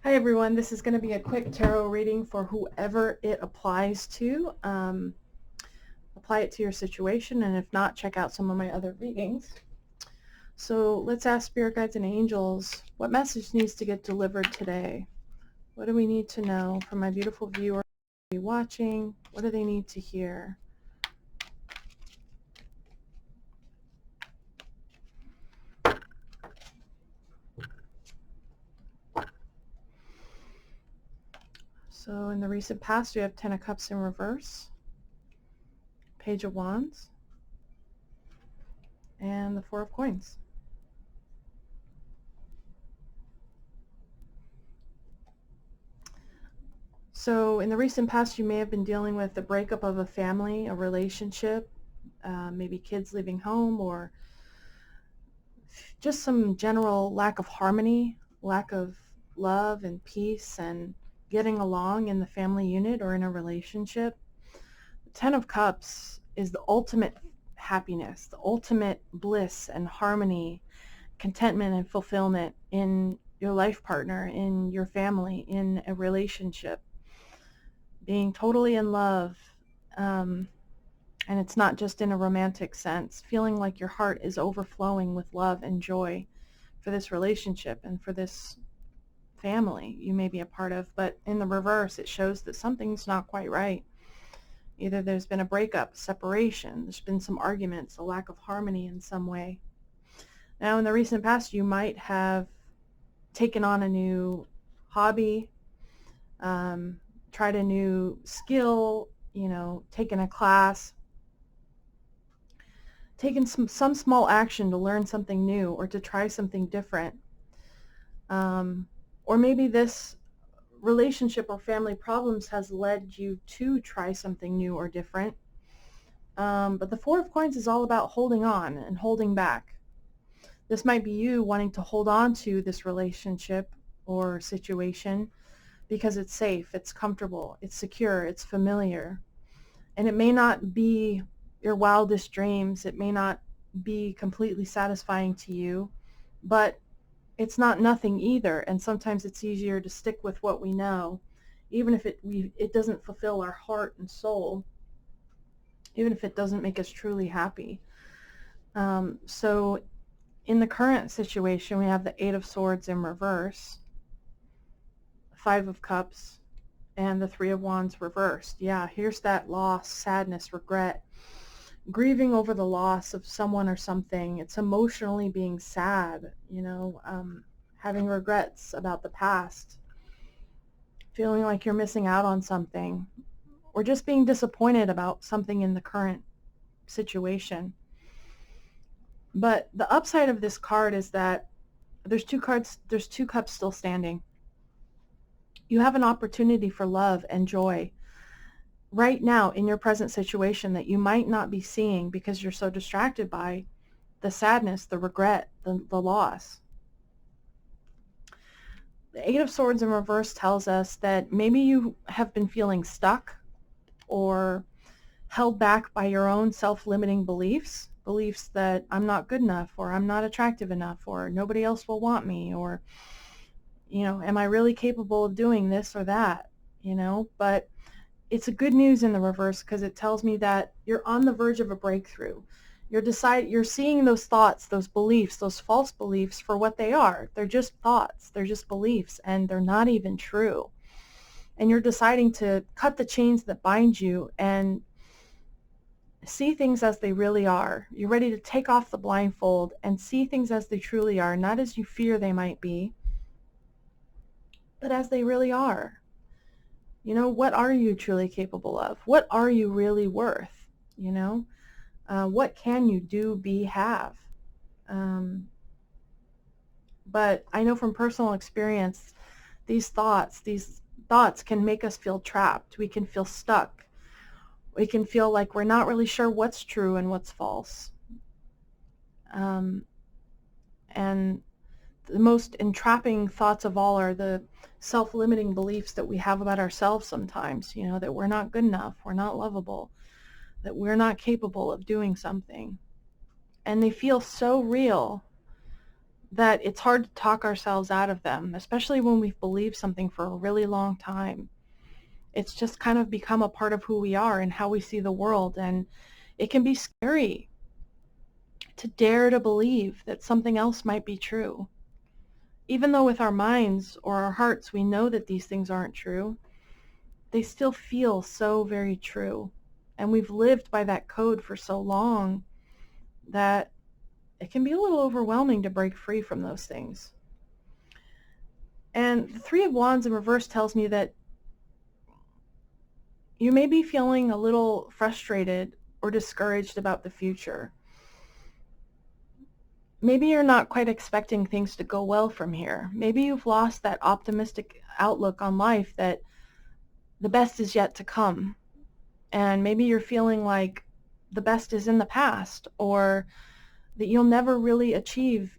Hi everyone, this is going to be a quick tarot reading for whoever it applies to. Apply it to your situation, and if not, check out some of my other readings. So let's ask Spirit Guides and Angels, what message needs to get delivered today? What do we need to know from my beautiful viewer watching? What do they need to hear? So in the recent past, we have Ten of Cups in reverse, Page of Wands, and the Four of Coins. So in the recent past, you may have been dealing with the breakup of a family, a relationship, maybe kids leaving home, or just some general lack of harmony, lack of love and peace and getting along in the family unit or in a relationship. The Ten of Cups is the ultimate happiness, the ultimate bliss and harmony, contentment and fulfillment in your life partner, in your family, in a relationship, being totally in love. And it's not just in a romantic sense, feeling like your heart is overflowing with love and joy for this relationship and for this family you may be a part of. But in the reverse, it shows that something's not quite right. Either there's been a breakup, separation, there's been some arguments, a lack of harmony in some way. Now, in the recent past, you might have taken on a new hobby, tried a new skill, taken a class, taken some small action to learn something new or to try something different. Or maybe this relationship or family problems has led you to try something new or different. But the Four of Coins is all about holding on and holding back. This might be you wanting to hold on to this relationship or situation because it's safe, it's comfortable, it's secure, it's familiar. And it may not be your wildest dreams. It may not be completely satisfying to you, but it's not nothing either. And sometimes it's easier to stick with what we know, even if it doesn't fulfill our heart and soul, even if it doesn't make us truly happy. So in the current situation, we have the Eight of Swords in reverse, Five of Cups, and the Three of Wands reversed. Yeah, here's that loss, sadness, regret, grieving over the loss of someone or something. It's emotionally being sad, having regrets about the past, feeling like you're missing out on something, or just being disappointed about something in the current situation. But the upside of this card is that there's two cups still standing. You have an opportunity for love and joy right now in your present situation that you might not be seeing because you're so distracted by the sadness, the regret, the loss. The Eight of Swords in reverse tells us that maybe you have been feeling stuck or held back by your own self-limiting beliefs that I'm not good enough, or I'm not attractive enough, or nobody else will want me, or, am I really capable of doing this or that, But it's a good news in the reverse because it tells me that you're on the verge of a breakthrough. You're seeing those thoughts, those beliefs, those false beliefs for what they are. They're just thoughts. They're just beliefs, and they're not even true. And you're deciding to cut the chains that bind you and see things as they really are. You're ready to take off the blindfold and see things as they truly are, not as you fear they might be, but as they really are. What are you truly capable of? What are you really worth? What can you do, be, have? But I know from personal experience, these thoughts can make us feel trapped. We can feel stuck. We can feel like we're not really sure what's true and what's false. And the most entrapping thoughts of all are the self-limiting beliefs that we have about ourselves sometimes, that we're not good enough, we're not lovable, that we're not capable of doing something. And they feel so real that it's hard to talk ourselves out of them, especially when we've believed something for a really long time. It's just kind of become a part of who we are and how we see the world, and it can be scary to dare to believe that something else might be true. Even though with our minds or our hearts we know that these things aren't true, they still feel so very true. And we've lived by that code for so long that it can be a little overwhelming to break free from those things. And the Three of Wands in reverse tells me that you may be feeling a little frustrated or discouraged about the future. Maybe you're not quite expecting things to go well from here. Maybe you've lost that optimistic outlook on life that the best is yet to come. And maybe you're feeling like the best is in the past, or that you'll never really achieve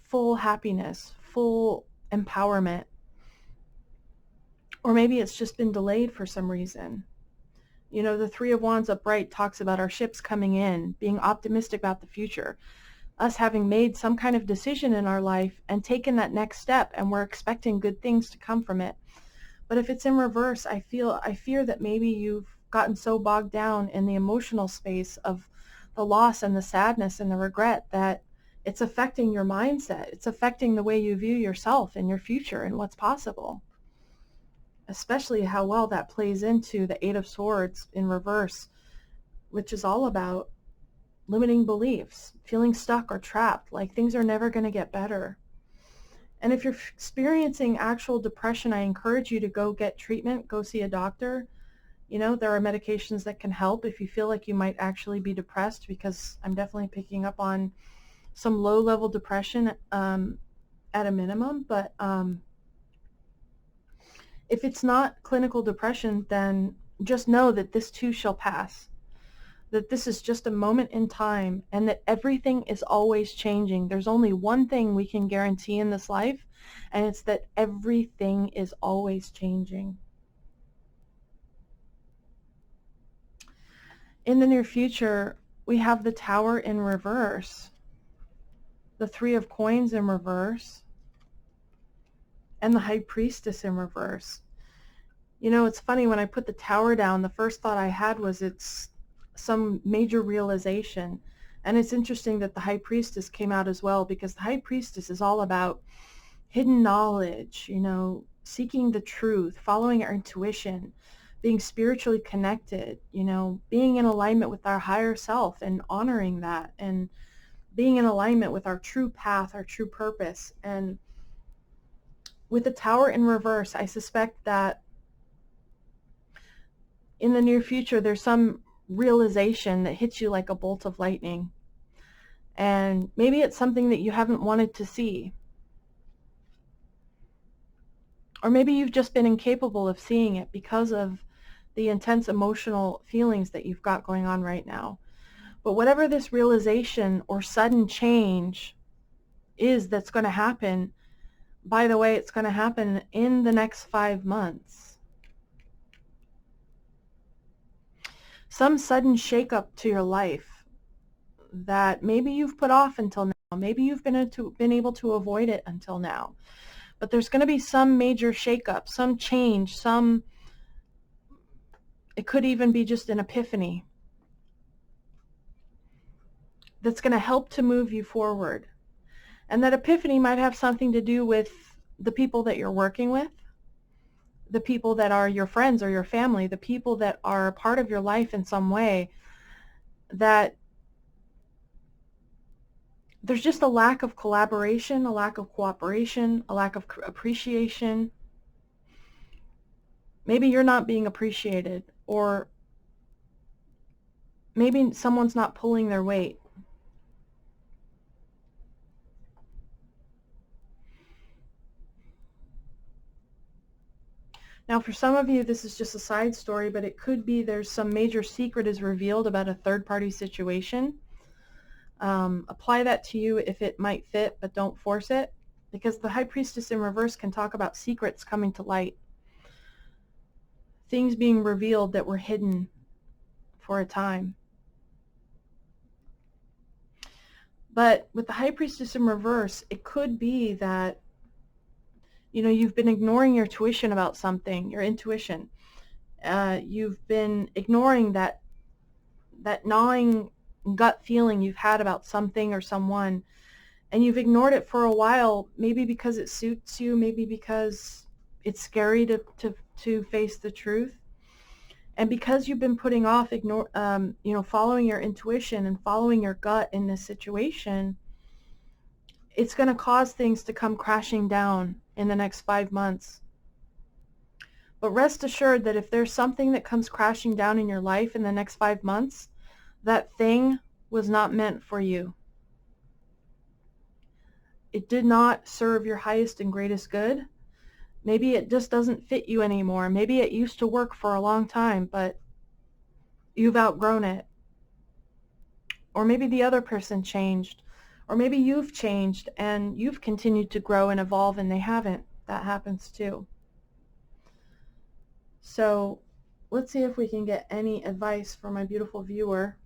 full happiness, full empowerment. Or maybe it's just been delayed for some reason. You know, the Three of Wands upright talks about our ships coming in, being optimistic about the future, us having made some kind of decision in our life and taken that next step, and we're expecting good things to come from it. But if it's in reverse, I fear that maybe you've gotten so bogged down in the emotional space of the loss and the sadness and the regret that it's affecting your mindset. It's affecting the way you view yourself and your future and what's possible. Especially how well that plays into the Eight of Swords in reverse, which is all about limiting beliefs, feeling stuck or trapped, like things are never going to get better. And if you're experiencing actual depression, I encourage you to go get treatment, go see a doctor. You know, there are medications that can help if you feel like you might actually be depressed, because I'm definitely picking up on some low-level depression at a minimum. But if it's not clinical depression, then just know that this too shall pass, that this is just a moment in time, and that everything is always changing. There's only one thing we can guarantee in this life, and it's that everything is always changing. In the near future, we have the Tower in reverse, the Three of Coins in reverse, and the High Priestess in reverse. You know, it's funny, when I put the Tower down, the first thought I had was it's some major realization. And it's interesting that the High Priestess came out as well, because the High Priestess is all about hidden knowledge, you know, seeking the truth, following our intuition, being spiritually connected, you know, being in alignment with our higher self and honoring that, and being in alignment with our true path, our true purpose. And with the Tower in reverse, I suspect that in the near future there's some realization that hits you like a bolt of lightning. And maybe it's something that you haven't wanted to see. Or maybe you've just been incapable of seeing it because of the intense emotional feelings that you've got going on right now. But whatever this realization or sudden change is that's going to happen, by the way, it's going to happen in the next 5 months. Some sudden shakeup to your life that maybe you've put off until now. Maybe you've been able to avoid it until now. But there's going to be some major shakeup, some change, it could even be just an epiphany that's going to help to move you forward. And that epiphany might have something to do with the people that you're working with, the people that are your friends or your family, the people that are a part of your life in some way, that there's just a lack of collaboration, a lack of cooperation, a lack of appreciation. Maybe you're not being appreciated, or maybe someone's not pulling their weight. Now, for some of you, this is just a side story, but it could be there's some major secret is revealed about a third-party situation. Apply that to you if it might fit, but don't force it, because the High Priestess in reverse can talk about secrets coming to light, things being revealed that were hidden for a time. But with the High Priestess in reverse, it could be that, you've been ignoring your intuition about something, your intuition. You've been ignoring that gnawing gut feeling you've had about something or someone, and you've ignored it for a while, maybe because it suits you, maybe because it's scary to face the truth. And because you've been putting off following your intuition and following your gut in this situation, it's going to cause things to come crashing down in the next 5 months. But rest assured that if there's something that comes crashing down in your life in the next 5 months, that thing was not meant for you. It did not serve your highest and greatest good. Maybe it just doesn't fit you anymore. Maybe it used to work for a long time, but you've outgrown it. Or maybe the other person changed. Or maybe you've changed and you've continued to grow and evolve and they haven't. That happens too. So let's see if we can get any advice for my beautiful viewer.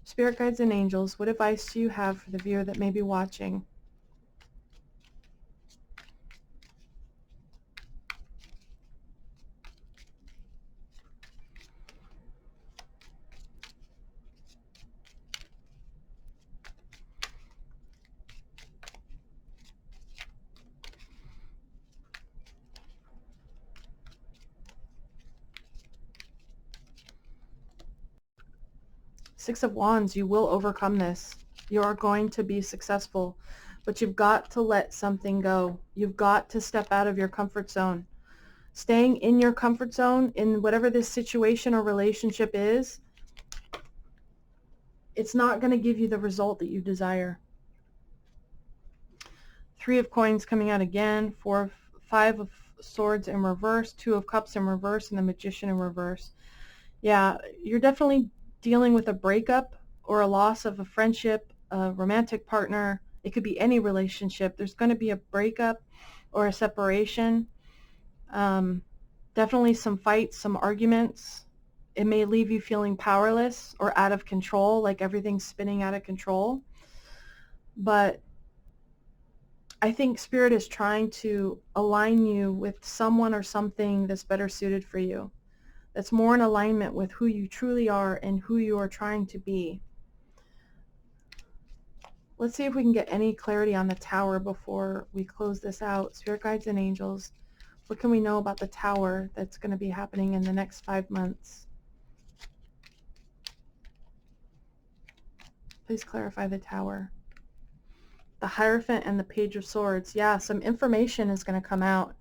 Spirit guides and angels, what advice do you have for the viewer that may be watching? Six of Wands, you will overcome this. You are going to be successful, but you've got to let something go. You've got to step out of your comfort zone. Staying in your comfort zone in whatever this situation or relationship is, it's not going to give you the result that you desire. Three of Coins coming out again, Five of Swords in reverse, Two of Cups in reverse, and the Magician in reverse. Yeah, you're definitely dealing with a breakup or a loss of a friendship, a romantic partner. It could be any relationship. There's going to be a breakup or a separation. Definitely some fights, some arguments. It may leave you feeling powerless or out of control, like everything's spinning out of control. But I think Spirit is trying to align you with someone or something that's better suited for you, that's more in alignment with who you truly are and who you are trying to be. Let's see if we can get any clarity on the Tower before we close this out. Spirit guides and angels, what can we know about the Tower that's going to be happening in the next 5 months? Please clarify the Tower. The Hierophant and the Page of Swords. Yeah, some information is going to come out.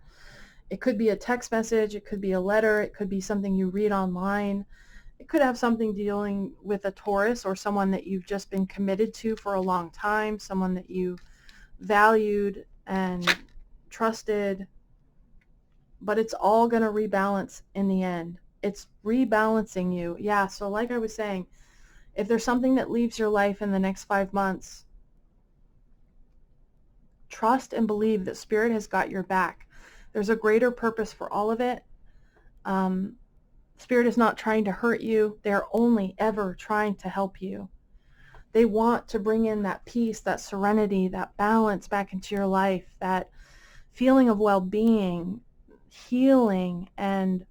It could be a text message, it could be a letter, it could be something you read online. It could have something dealing with a Taurus or someone that you've just been committed to for a long time, someone that you valued and trusted. But it's all going to rebalance in the end. It's rebalancing you. Yeah, so like I was saying, if there's something that leaves your life in the next 5 months, trust and believe that Spirit has got your back. There's a greater purpose for all of it. Spirit is not trying to hurt you. They're only ever trying to help you. They want to bring in that peace, that serenity, that balance back into your life, that feeling of well-being, healing, and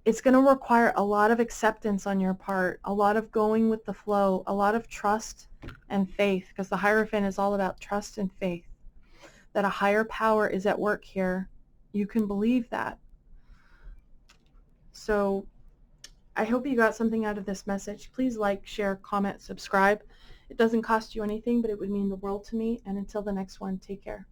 it's going to require a lot of acceptance on your part, a lot of going with the flow, a lot of trust and faith, because the Hierophant is all about trust and faith, that a higher power is at work here. You can believe that. So I hope you got something out of this message. Please like, share, comment, subscribe. It doesn't cost you anything, but it would mean the world to me. And until the next one, take care.